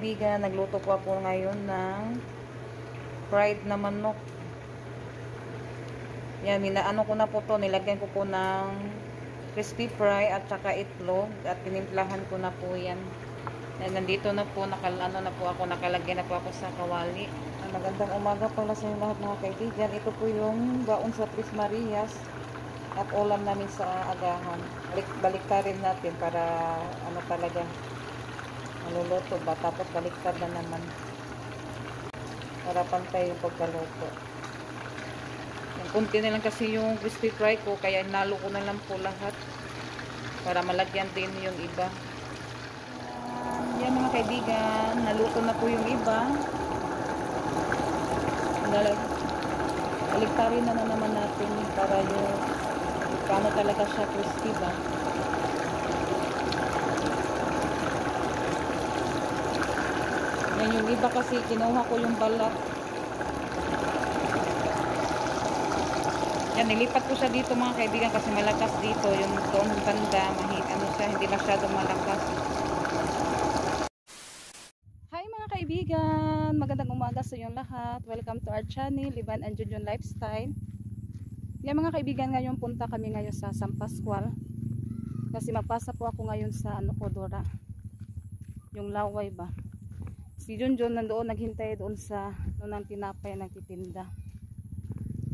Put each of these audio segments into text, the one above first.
kaibigan, nagluto po ako ngayon ng fried na manok. Yan, minaano ko na po to, nilagyan ko po ng crispy fry at saka itlog at tinimplahan ko na po yan. Yan, nandito na po, nakalagyan na po ako sa kawali. Magandang umaga pala sa inyo lahat mga kaibigan. Ito po yung baon sa Tres Marias at ulam namin sa agahan. Baliktarin natin para ano talaga maluluto ba, tapos baliktad na naman para pantay yung pagkaluto. Yung kunti na lang kasi yung crispy fry ko, kaya inalo ko na lang po lahat para malagyan din yung iba. Yan mga kaibigan, naluto na po yung iba. Baliktarin na naman natin para yung paano talaga siya crispy ba. Yan yung iba kasi kinuha ko yung balat. Yan, nilipat ko siya dito mga kaibigan kasi malakas dito. Yung doon banda, hindi masyadong malakas. Hi mga kaibigan! Magandang umaga sa inyong lahat. Welcome to our channel, Ivan and Junjun Lifestyle. Yan mga kaibigan, ngayon punta kami ngayon sa San Pascual. Kasi magpasa po ako ngayon sa Kodora. Yung laway ba. Si Junjun nandoon naghintay doon sa ng tinapay nagtitinda.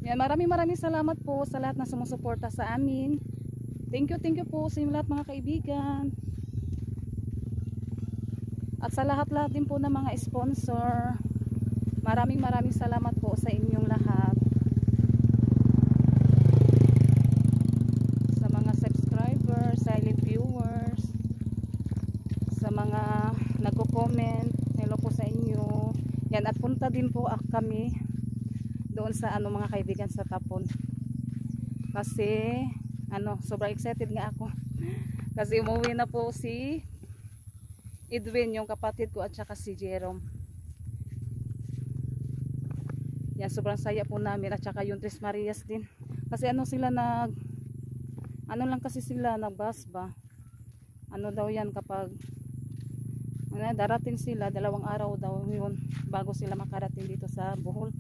Yan, maraming salamat po sa lahat na sumusuporta sa amin. Thank you po sa inyo lahat mga kaibigan. At sa lahat din po ng mga sponsor. Maraming salamat po sa inyong lahat. Sa mga subscribers, silent viewers, sa mga nagko-comment, hello po sa inyo. Yan, at punta din po kami doon sa mga kaibigan sa Tapon. Kasi sobrang excited nga ako. Kasi umuwi na po si Edwin, yung kapatid ko, at saka si Jerome. Yan, sobrang saya po namin, at saka yung Tres Marias din. Kasi sila lang kasi sila nagbus ba. Daw yan kapag darating sila, 2 araw daw yun bago sila makarating dito sa Bohol.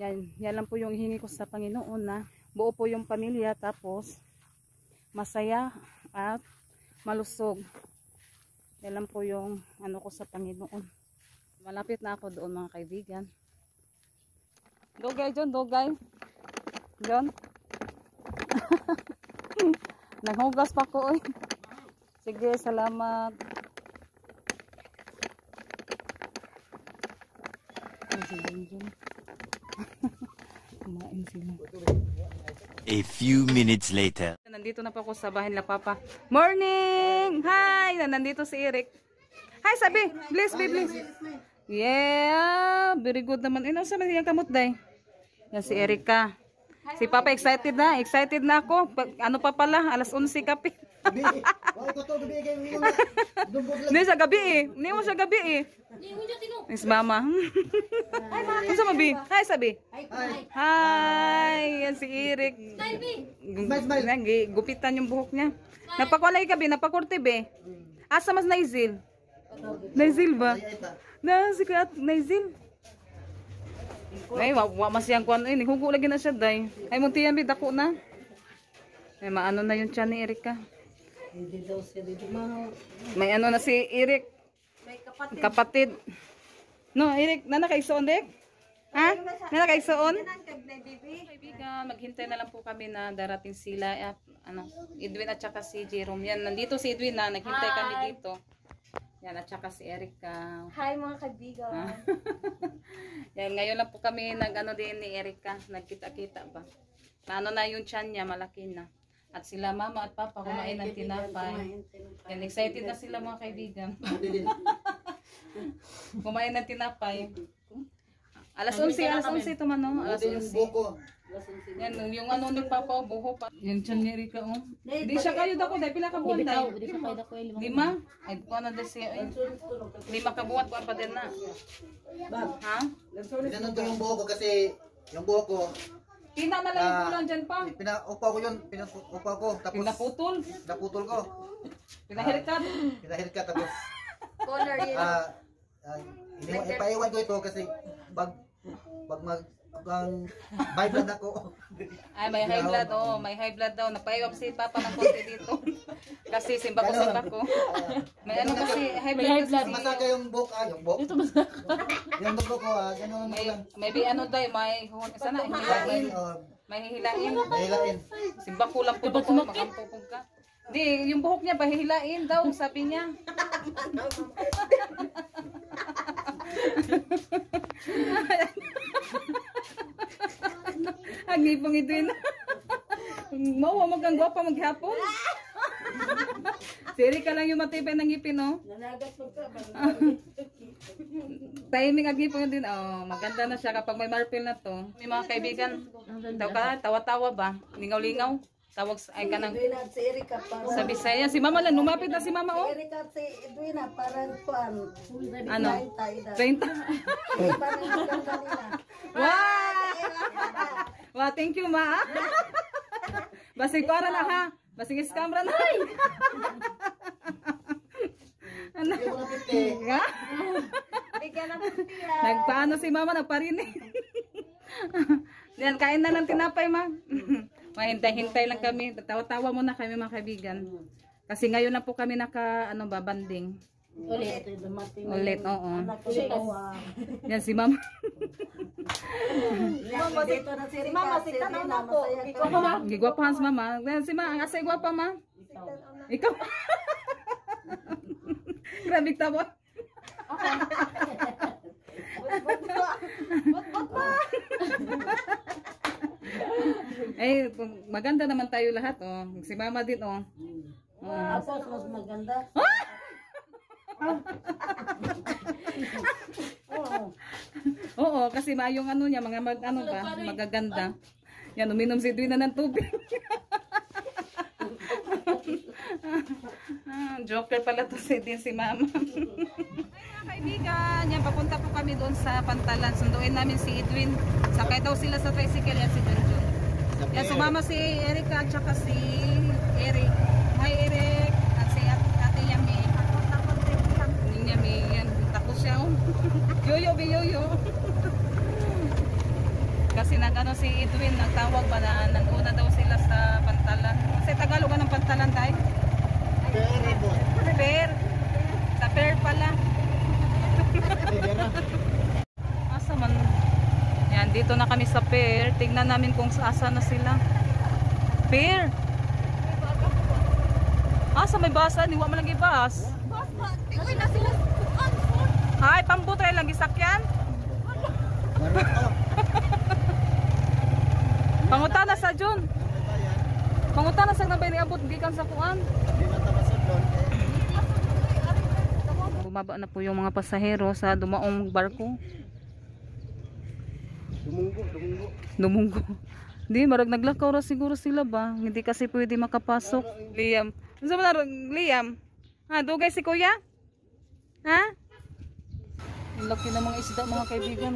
Yan lang po yung hihingi ko sa Panginoon na buo po yung pamilya, tapos masaya at malusog. Yan lang po yung ko sa Panginoon. Malapit na ako doon mga kaibigan. Dogay John, dogay. John. Naghugas pa ko eh. Sige, salamat. A few minutes later. Nandito na po ako sa bahay nila Papa. Morning! Hi! Nandito si Eric. Hi, sabi! Bless, bless. Yeah! Very good naman. Sa mga yung kamot day? Yan si Erika. Si Papa excited na. Excited na ako. Ano pa pala? Alas 11 kape. Hindi sa gabi eh. Hindi mo sa gabi eh. Miss Mama. Ano sa mabi? Hi, sabi. Hi. Yan si Eric. Gupitan yung buhok niya. Napakulay ka be. Napakurte be. Asa mas Naizil? Naizil ba? Si Kuya Naizil. Ay, masiyang kuwan. Hugo lagi na siya, day. Ay, muntiyan be. Dako na. Ay, maano na yung tiyan ni Erika. May na si Eric. May kapatid. No, Eric, nanakaisoon, Dek? Ha? Nanakaisoon? Kaibigan, maghintay na lang po kami na darating sila. Edwin at saka si Jerome. Yan, nandito si Edwin na. Naghintay kami dito. Yan, at saka si Erika. Hi mga kaibigan. Yan, ngayon lang po kami din ni Erika. Nagkita-kita ba? Paano na yung tiyan niya, malaki na. At sila Mama at Papa kumain ng tinapay. Yan, excited na sila mga kaibigan. Kumain ng tinapay. Alas 11 ito man, no? Alas 11. Yan, yung ni Papa, buho pa. Yan, tiyan ni Erika, oh. Di siya kayo dako, dahil pila kabuhat tayo. 5? Ay, kuha na dahil siya, 5 kabuhat, kuha pa din na. Ha? Pinanong yung buho ko kasi, yung buho ko, Pina na lang yung kulang dyan pa. Pinaupa ko yun. Pinaupa ko. Tapos, pinaputol. Naputol ko. Pinahirkat. Pinahirkat. Tapos, Color yun. ipaiwan ko ito kasi pag ang vibe blood ako. Ay, may high blood, oh. May high blood daw. Napaiwag si Papa ng konti dito. Kasi simba ko. May ano kasi, high blood kasi. Masaka yung buhok, yung buhok. Ito masaka. Yung buhok ko, ganun lang. Maybe ano daw, may sana hihilain. May hihilain. Mahilain. Simba ko lang po ko, makampupog ka. Di, yung buhok niya, pahihilain daw, sabi niya. Ang ngipong ito yun. Mawa magang gwapa maghapon. Siri ka lang yung matibay ng ngipin, no? Nanagat mo ka. Timing ang ngipong din. Oh, maganda na siya kapag may marpil na to. May mga kaibigan, tawa-tawa ba? Lingaw-lingaw. Tawag ay ka ng Edwina at si Erika parang... sa Bisaya. Si Mama lang, lumapit na si Mama, oh. Si Erika at si Edwina parang kuan. Ano? 30. 30. Parang maganda nila. Wow! Wow, thank you, Ma. Basig ko na ha. Basig scam ra na. Ano? Nga? Nagpaano si Mama, nagparinig. Yan, kain na ng tinapay, Ma. Mahintay-hintay lang kami. Tawa-tawa muna kami, mga kaibigan. Kasi ngayon na po kami babanding. Ulit. Dumating. Ulit, oo. Anak ko tawa. Yan si Mama. Mama, dito na si Erika. Mama, si Tanaw na po. Ikaw ba? Gigwapahan si Mama. Yan si Ma. Asay gwapa, Ma. Ikaw. Grabe tabo. Eh, maganda naman tayo lahat, oh. Si Mama din, oh. Ako, mas maganda. Oo, kasi mayong ano niya, magaganda. Yan, uminom si Edwina ng tubig. Joker pala to si Mama. Kaibigan, yan, papunta po kami doon sa Pantalan. Sunduin namin si Edwin. Sakay daw sila sa tricycle, yan si Junjun. Yan, sumama si Erika at saka si Eric. Hi Eric, at si Ate Yami. Yami, yan, takot siya. Yoyo, biyoyo. Kasi nag-ano si Edwin, nagtawag ba na nag-una daw sila sa Pantalan. Kasi Tagalog ng Pantalan tayo. Fair. Sa fair pala. Asa man. Yan, dito na kami sa fair. Tingnan namin kung asa na sila. Fair. Asa may basa? Di wa man lagi bas. Uy, na sila. Ay, pambutray lang gisakyan. Pangutana sa Jun. Pangutana sa nabay niabot gikan sa kuan. Bumaba na po yung mga pasahero sa dumaong barko. Dumunggo. Hindi, marag naglakaw ra siguro sila ba? Hindi kasi pwede makapasok. Liam. Ano ba na, Liam? Ha, dugay si Kuya? Ha? Ang laki ng mga isda, mga kaibigan.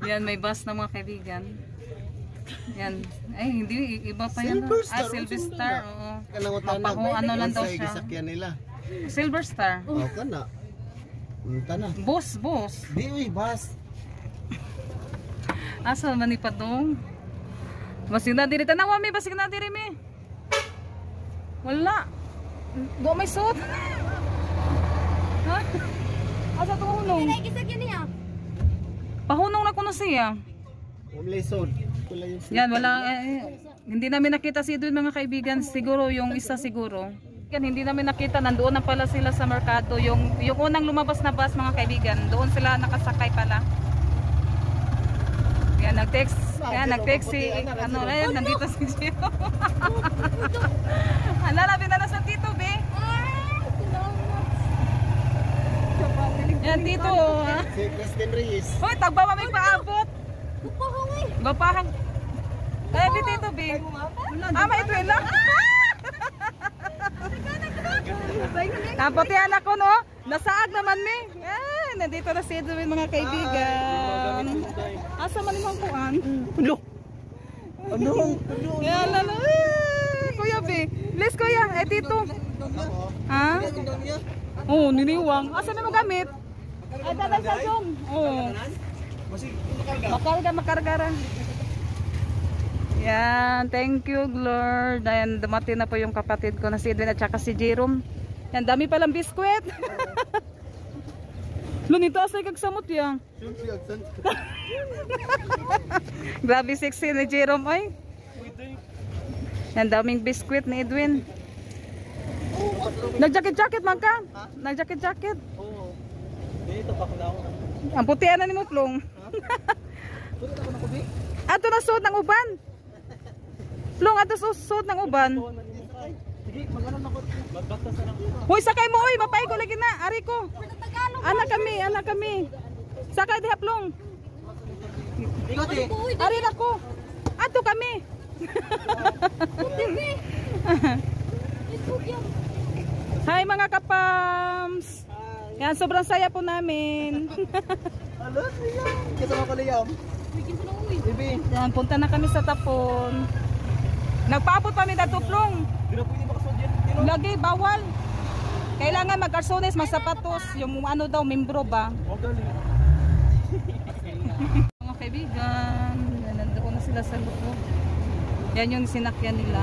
Yan, may bus na mga kaibigan. Yan. Ay, hindi. Iba pa yan. Silver Star. Oo. Ano lang daw siya. Silver Star. Oh, kana. Kana. Boss. Di uy, bas. Asa man ni Padong? Basig na diri tanawa mi, basig na diri mi. Wala. Do may suot. Ha? Asa to hunong? Dili gisagyan niya. Pahunong na kuno siya. Only sod. Yan, wala hindi namin nakita si Edwin, mga kaibigan. Siguro yung isa siguro. Yan, hindi namin nakita, nandoon na pala sila sa merkado. Yung unang lumabas na bus, mga kaibigan, doon sila nakasakay pala. Yan, nag-text si ano, ayun, nandito si Gio. Hanapin na sa Tito, be. Yan, Tito, ha? Si Kristen Reyes. Hoy, tagba maming paabot. Gapahang. Ay, Tito, be. Ama, ito yun lang. Tapos yan ako, no? Nasaag naman, me. Ay, nandito na si Edwin, mga kaibigan. Asa man yung kuan? Ano? Yan, lalo. Kuya, be. Please, kuya. Tito. Ha? Oh, niniwang. Asa na magamit? Ay, tatay sa Zoom. Oo. Makarga. Yan, thank you Lord. Ayan, dumating na po yung kapatid ko na si Edwin at saka si Jerome. Yan, dami palang biskwit. Lunito asay kag samot yan. Grabe sexy ni Jerome ay. Yan, daming biskwit ni Edwin. Nag-jacket man ka? Nag-jacket? Oo. Dito pa ko na ako. Ang putian na ni mo plong. Puro ako na kubi. Ato na suot ng uban. Plong, ato suot ng uban. Sige, mag-ano na ko. Magbaktas na ako. Hoy, sakay mo oy, mapay ko lagi na. Ari ko. Anak kami. Sakay diha plong. Ikot eh. Ari na ko. Ato kami. Hi mga kapams. Yan, sobrang saya po namin. Alas, Liam. Kasama ko, Liam. Bibi. Yan, punta na kami sa Tapon. Nagpaabot kami na tuplong. Di na pwede makasodyan. Lagi, bawal. Kailangan mag-arsones, magsapatos. Yung ano daw, membro ba? O, galing. Mga kaibigan, yan, nandoon na sila sa loob. Yan yung sinakyan nila.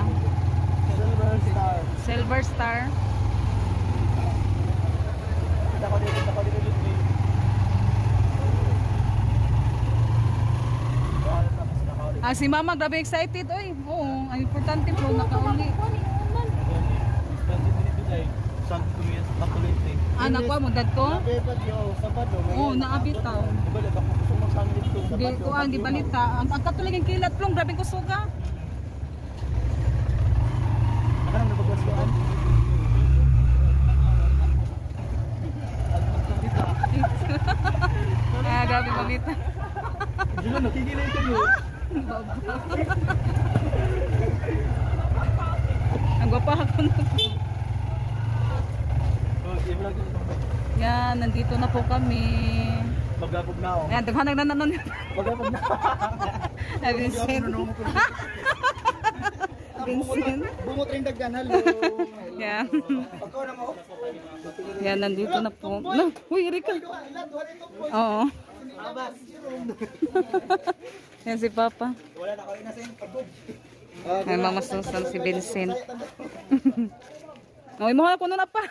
Silver Star. Dako dito. Si Mama, grabe excited. Oy, oo, ang importante po, nakauli. Anak ko, magdad ko? Oo, naabitaw. Di ko ang di balita. Ang katulig ang kilat plong, grabe ko suga. Grabe balita. Nakikilay kayo. Ang gwapa ako na. Yan, nandito na po kami. Magabog na ako. Yan, daghanag na nanon. Magabog na. Vincent. Vincent. Bungot rin dagdan. Hello. Yan. Pagkaw na mo. Yan, nandito na po. No, uy, Erika. Oo. Yan si Papa. Wala na kayo na sa pagod. Ay, Mama Susan, si Vincent. Uy, mo ako na pa.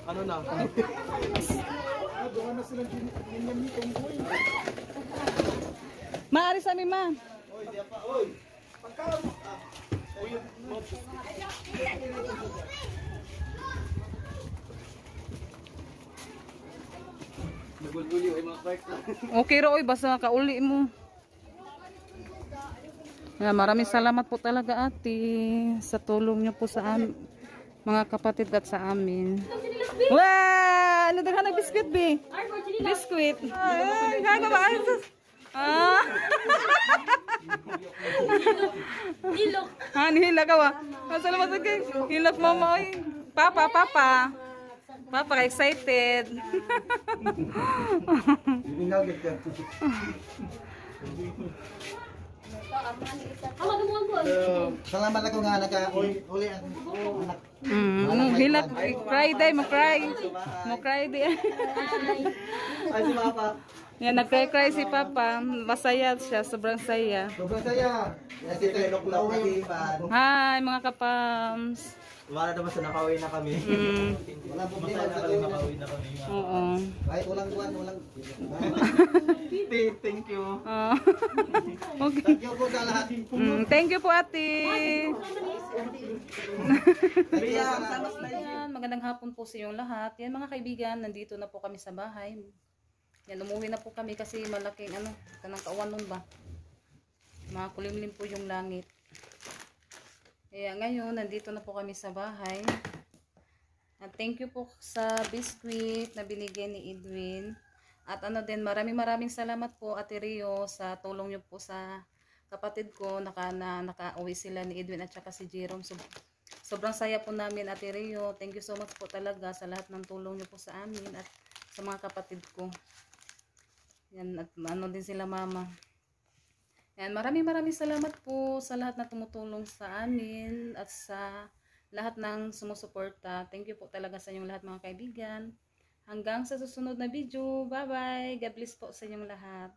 Ano na? Maari sa amin, Ma. Nagulguli ay mga park. Okay ro, oy, basta kauli mo. Maraming salamat po talaga ate sa tulong niyo po sa mga kapatid at sa amin. Wow! Ano daw na biscuit, be? Biscuit. Ay, kaya ba? Ah. Ilok. Ha, nihila ka ba? Salamat sa kay. Hilak mama, oy. Papa. Papa, excited. Binagit ka. Salamat ako nga naka-uli ang anak. Hilak, cry day, mo-cry. Mo-cry day. Ay si Papa. Yan, nag-cry si Papa. Masaya siya, sobrang saya. Sobrang saya. Yan si Tenok lang katipan. Hi, mga kapams. Wala naman sa nakauwi na kami. Walang problema sa nakauwi na kami. Oo. Kahit walang buwan, walang... Thank you. Okay. Thank you po sa lahat. Thank you po, ate. Ayan. Magandang hapon po sa inyong lahat. Yan mga kaibigan, nandito na po kami sa bahay. Yan, umuwi na po kami kasi malaking kanang kawan nun ba? Mga kulimlim po yung langit. Kaya ngayon, nandito na po kami sa bahay. At thank you po sa biscuit na binigay ni Edwin. At maraming salamat po Ate Rio sa tulong niyo po sa kapatid ko. Naka-uwi sila ni Edwin at saka si Jerome. Sobrang saya po namin Ate Rio. Thank you so much po talaga sa lahat ng tulong niyo po sa amin at sa mga kapatid ko. Yan, at din sila Mama. Yan, maraming salamat po sa lahat na tumutulong sa amin at sa lahat ng sumusuporta. Thank you po talaga sa inyong lahat mga kaibigan. Hanggang sa susunod na video. Bye-bye. God bless po sa inyong lahat.